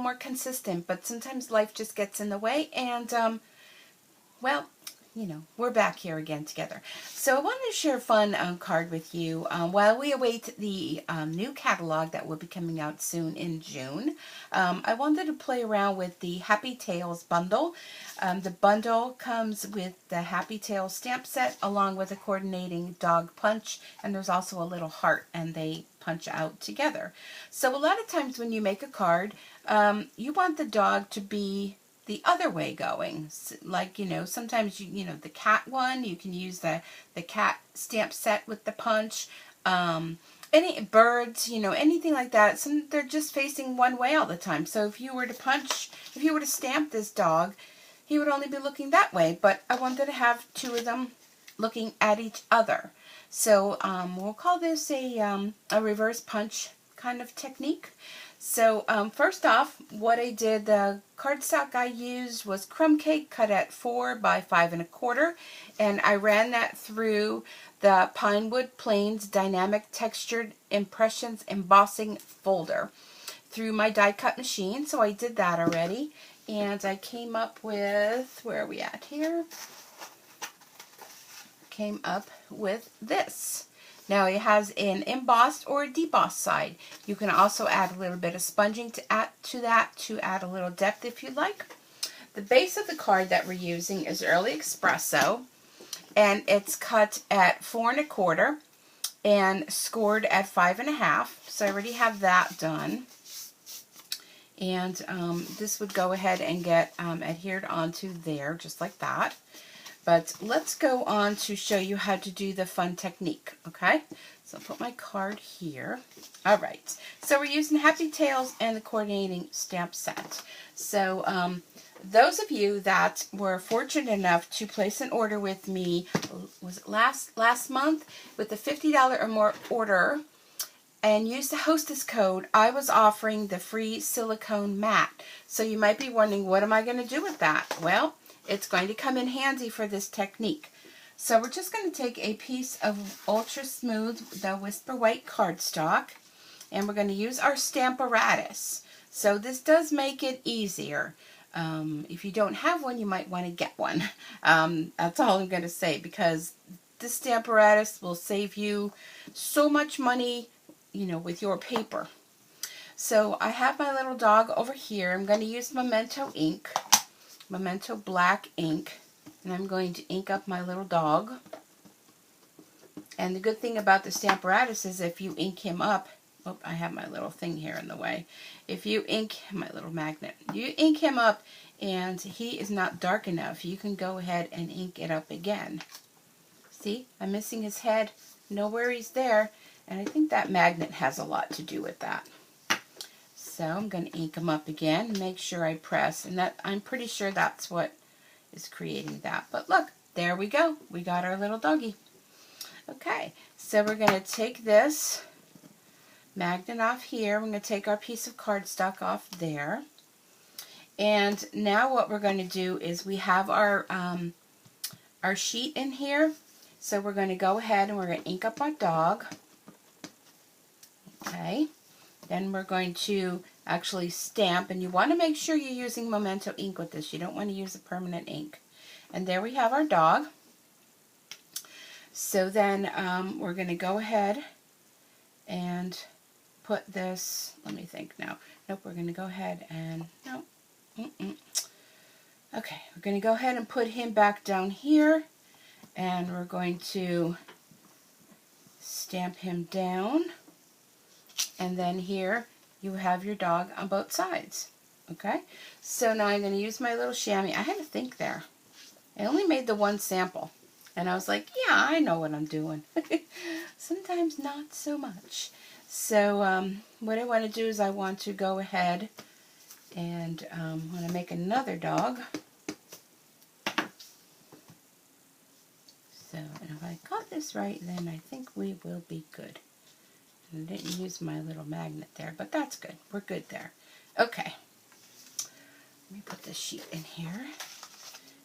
more consistent, but sometimes life just gets in the way, and well, you know, we're back here again together. So I wanted to share a fun card with you while we await the new catalog that will be coming out soon in June. I wanted to play around with the Happy Tales bundle. The bundle comes with the Happy Tales stamp set along with a coordinating dog punch, and there's also a little heart, and they punch out together. So a lot of times when you make a card, you want the dog to be the other way going. Like, you know, sometimes you know, the cat one, you can use the cat stamp set with the punch. Any birds, you know, anything like that, they're just facing one way all the time. So if you were to stamp this dog, he would only be looking that way, but I wanted to have two of them looking at each other. So we'll call this a reverse punch kind of technique. So first off, what I did, the cardstock I used was crumb cake cut at 4 by 5 1/4, and I ran that through the Pinewood Plains Dynamic Textured Impressions Embossing folder through my die cut machine. So I did that already, and I came up with, where are we at here? Came up with this. Now it has an embossed or a debossed side. You can also add a little bit of sponging to add a little depth if you like. The base of the card that we're using is Early Espresso, and it's cut at 4 1/4 and scored at 5 1/2. So I already have that done. And this would go ahead and get adhered onto there just like that. But let's go on to show you how to do the fun technique, okay? So I'll put my card here. All right, so we're using Happy Tales and the coordinating stamp set. So those of you that were fortunate enough to place an order with me, was it last month, with the $50 or more order, and use the hostess code, I was offering the free silicone mat. So you might be wondering, what am I going to do with that? Well, it's going to come in handy for this technique. So we're just going to take a piece of Ultra Smooth, the Whisper White cardstock, and we're going to use our Stamparatus. So this does make it easier. If you don't have one, you might want to get one. That's all I'm going to say, because this Stamparatus will save you so much money, you know, with your paper. So I have my little dog over here. I'm going to use Memento ink. Memento black ink, and I'm going to ink up my little dog. And the good thing about the Stamparatus is if you ink him up, oh, I have my little thing here in the way. If you ink, my little magnet, you ink him up and he is not dark enough, you can go ahead and ink it up again. See, I'm missing his head, no worries there, and I think that magnet has a lot to do with that. So I'm going to ink them up again, make sure I press, and that, I'm pretty sure that's what is creating that. But look, there we go. We got our little doggy. Okay, so we're going to take this magnet off here. We're going to take our piece of cardstock off there. And now what we're going to do is we have our sheet in here. So we're going to go ahead and we're going to ink up our dog. Okay. Then we're going to actually stamp, and you want to make sure you're using Memento ink with this. You don't want to use a permanent ink. And there we have our dog. So then we're going to go ahead and put this, let me think now. Nope, we're going to go ahead and, no. Okay, we're going to go ahead and put him back down here, and we're going to stamp him down. And then here you have your dog on both sides. Okay, so now I'm going to use my little chamois. I had to think there. I only made the one sample, and I was like, yeah, I know what I'm doing. Sometimes not so much. So what I want to do is I want to go ahead and want to make another dog. So if I got this right, then I think we will be good. I didn't use my little magnet there, but that's good. We're good there. Okay. Let me put this sheet in here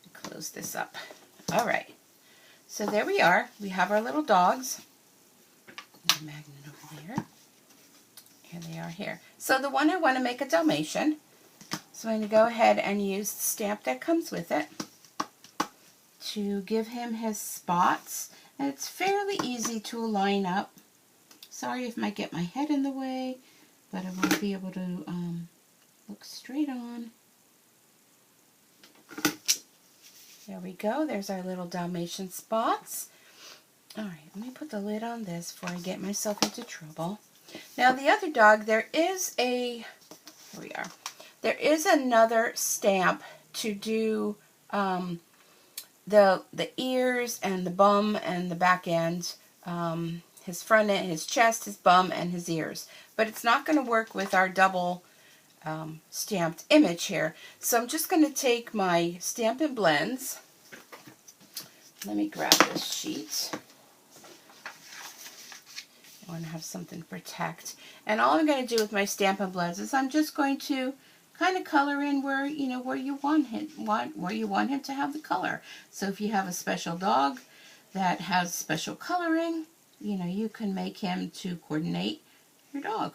and close this up. All right. So there we are. We have our little dogs. The magnet over there. Here they are here. So the one I want to make a Dalmatian. So I'm going to go ahead and use the stamp that comes with it to give him his spots. And it's fairly easy to line up. Sorry if I might get my head in the way, but I will be able to look straight on. There we go. There's our little Dalmatian spots. All right, let me put the lid on this before I get myself into trouble. Now the other dog, there is here we are. There is another stamp to do the ears and the bum and the back end, his front end, his chest, his bum, and his ears. But it's not going to work with our double stamped image here. So I'm just going to take my Stampin' Blends. Let me grab this sheet. I want to have something to protect. And all I'm going to do with my Stampin' Blends is I'm just going to kind of color in where you want him to have the color. So if you have a special dog that has special coloring, you can make him to coordinate your dog.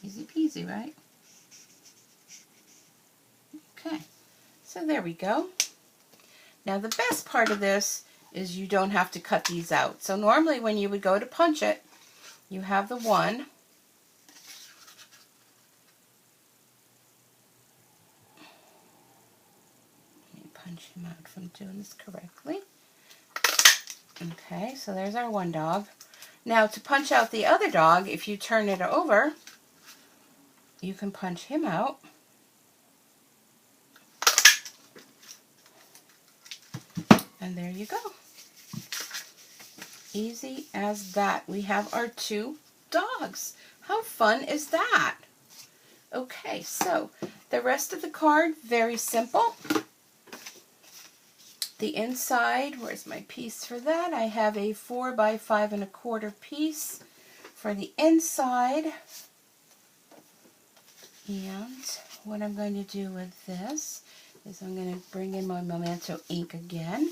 Easy peasy, right? Okay, so there we go. Now the best part of this is you don't have to cut these out. So normally when you would go to punch it, you have the one. Let me punch him out if I'm doing this correctly. Okay, so there's our one dog. Now to punch out the other dog, if you turn it over, you can punch him out. And there you go. Easy as that. We have our two dogs. How fun is that? Okay, so the rest of the card, very simple. The inside, where's my piece for that? I have a 4 by 5 1/4 piece for the inside. And what I'm going to do with this is I'm going to bring in my Memento ink again.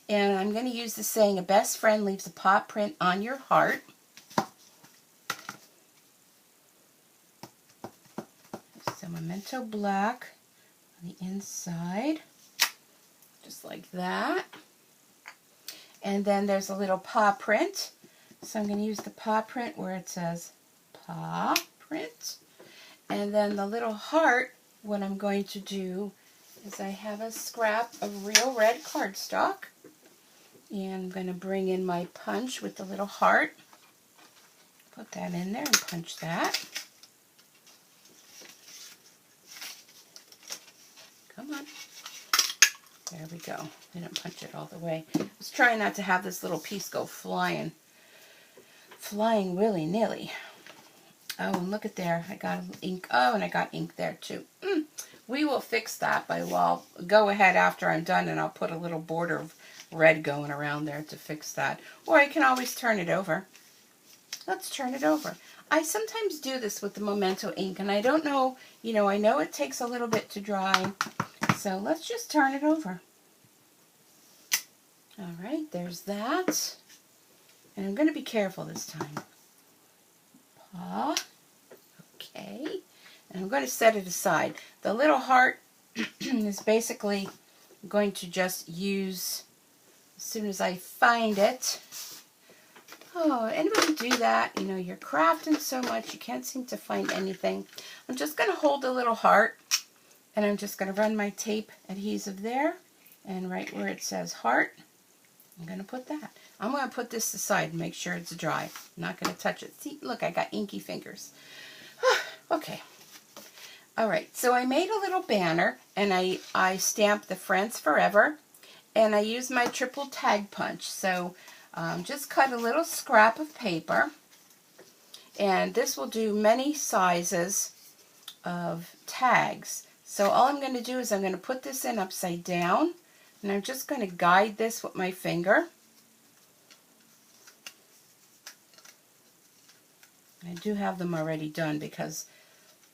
And I'm going to use the saying, a best friend leaves a paw print on your heart. Some Memento black on the inside, just like that. And then there's a little paw print. So I'm going to use the paw print where it says paw print. And then the little heart, what I'm going to do is I have a scrap of real red cardstock. And I'm going to bring in my punch with the little heart. Put that in there and punch that. Come on. There we go. Didn't punch it all the way. I was trying not to have this little piece go flying willy-nilly. Oh, and look at there. I got ink. Oh, and I got ink there too. We will fix that I'll go ahead after I'm done and I'll put a little border of red going around there to fix that. Or I can always turn it over. Let's turn it over. I sometimes do this with the Memento ink and I don't know, I know it takes a little bit to dry. So let's just turn it over. All right, there's that. And I'm going to be careful this time. Paw. Okay. And I'm going to set it aside. The little heart is basically going to just use as soon as I find it. Oh, anybody do that? You're crafting so much you can't seem to find anything. I'm just going to hold the little heart and I'm just going to run my tape adhesive there and right where it says heart, I'm going to put that. I'm going to put this aside and make sure it's dry. I'm not going to touch it. See, look, I got inky fingers. Okay. All right, so I made a little banner and I stamped the Friends Forever and I used my triple tag punch. So just cut a little scrap of paper and this will do many sizes of tags. So all I'm going to do is I'm going to put this in upside down and I'm just going to guide this with my finger. I do have them already done because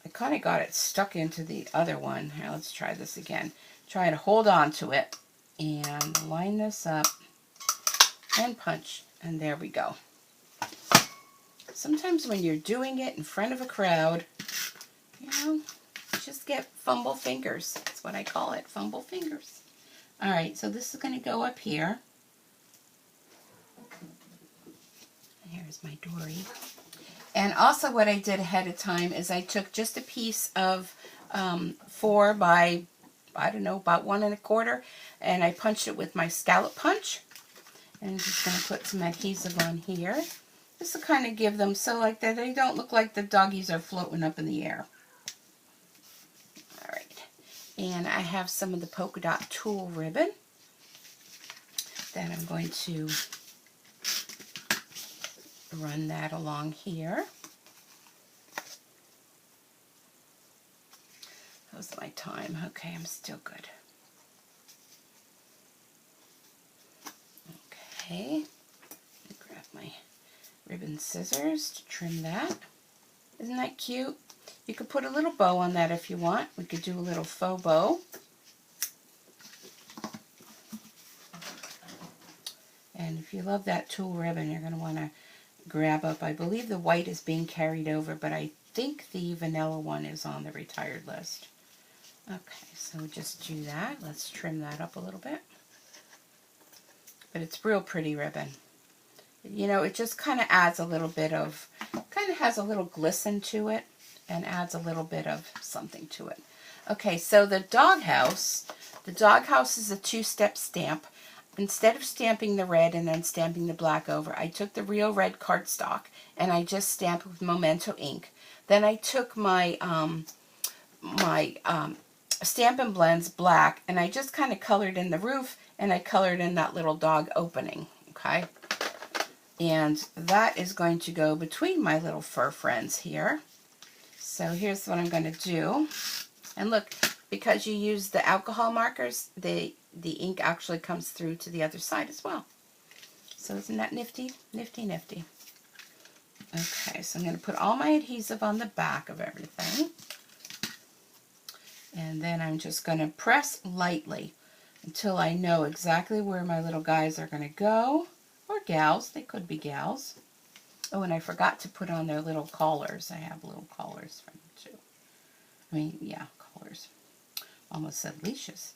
I kind of got it stuck into the other one. Here, let's try this again. Try to hold on to it and line this up and punch, and there we go. Sometimes when you're doing it in front of a crowd, just get fumble fingers. That's what I call it, fumble fingers. All right, so this is going to go up here. Here's my dory. And also what I did ahead of time is I took just a piece of 4 by, I don't know, about 1 1/4, and I punched it with my scallop punch. And I'm just going to put some adhesive on here. This will kind of give them so like that they don't look like the doggies are floating up in the air. All right. And I have some of the polka dot tulle ribbon that I'm going to run that along here. How's my time? Okay, I'm still good. Okay, grab my ribbon scissors to trim that. Isn't that cute? You could put a little bow on that if you want. We could do a little faux bow. And if you love that tulle ribbon, you're going to want to grab up, I believe the white is being carried over, but I think the vanilla one is on the retired list. Okay, so just do that. Let's trim that up a little bit. But it's real pretty ribbon. You know, it just kind of adds a little bit of, kind of has a little glisten to it and adds a little bit of something to it. Okay, so the doghouse is a 2-step stamp. Instead of stamping the red and then stamping the black over, I took the Rio Red cardstock and I just stamped with Memento ink. Then I took my Stampin' Blends black and I just kind of colored in the roof and I colored in that little dog opening, okay? And that is going to go between my little fur friends here. So here's what I'm going to do. And look, because you use the alcohol markers, the ink actually comes through to the other side as well. So isn't that nifty? Nifty, nifty. Okay, so I'm going to put all my adhesive on the back of everything. And then I'm just going to press lightly until I know exactly where my little guys are going to go. Or gals, they could be gals. Oh, and I forgot to put on their little collars. I have little collars for them too. I mean, yeah, collars. Almost said leashes.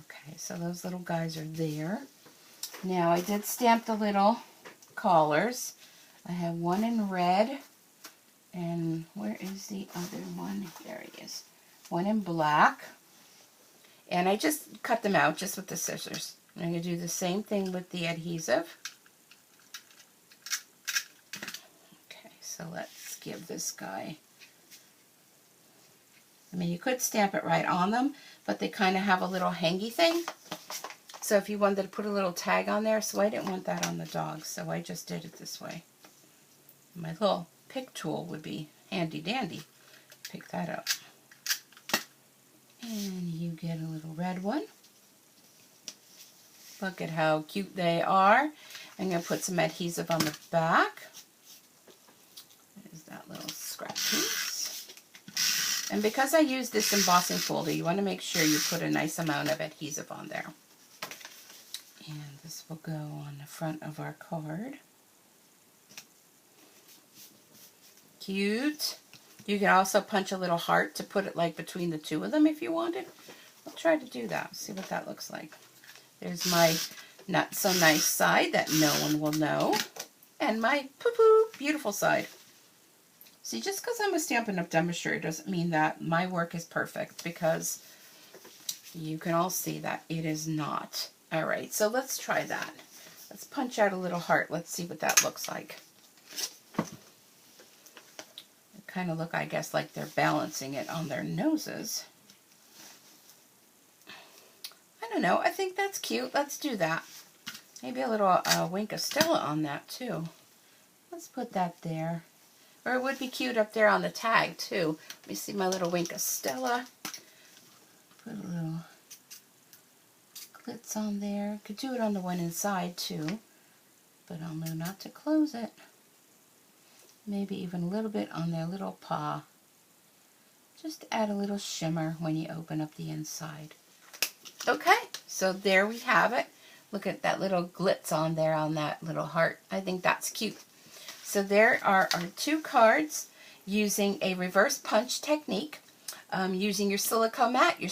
Okay, so those little guys are there. Now, I did stamp the little collars. I have one in red. And where is the other one? There he is. One in black. And I just cut them out just with the scissors. I'm going to do the same thing with the adhesive. Okay, so let's give this guy, I mean, you could stamp it right on them, but they kind of have a little hangy thing. So if you wanted to put a little tag on there, so I didn't want that on the dog, so I just did it this way. My little pick tool would be handy dandy. Pick that up. And you get a little red one. Look at how cute they are. I'm going to put some adhesive on the back. There's that little scrap piece. And because I use this embossing folder, you want to make sure you put a nice amount of adhesive on there. And this will go on the front of our card. Cute. You can also punch a little heart to put it like between the two of them if you wanted. I'll try to do that. See what that looks like. There's my not so nice side that no one will know. And my poo-poo beautiful side. See, just because I'm a Stampin' Up! Demonstrator doesn't mean that my work is perfect, because you can all see that it is not. Alright, so let's try that. Let's punch out a little heart. Let's see what that looks like. Kind of look, I guess, like they're balancing it on their noses. I don't know. I think that's cute. Let's do that. Maybe a little wink of Stella on that, too. Let's put that there. Or it would be cute up there on the tag, too. Let me see my little wink of Stella. Put a little glitz on there. Could do it on the one inside, too. But I'll know not to close it. Maybe even a little bit on their little paw. Just to add a little shimmer when you open up the inside. Okay, so there we have it. Look at that little glitz on there on that little heart. I think that's cute. So there are our 2 cards using a reverse punch technique. Using your silicone mat, your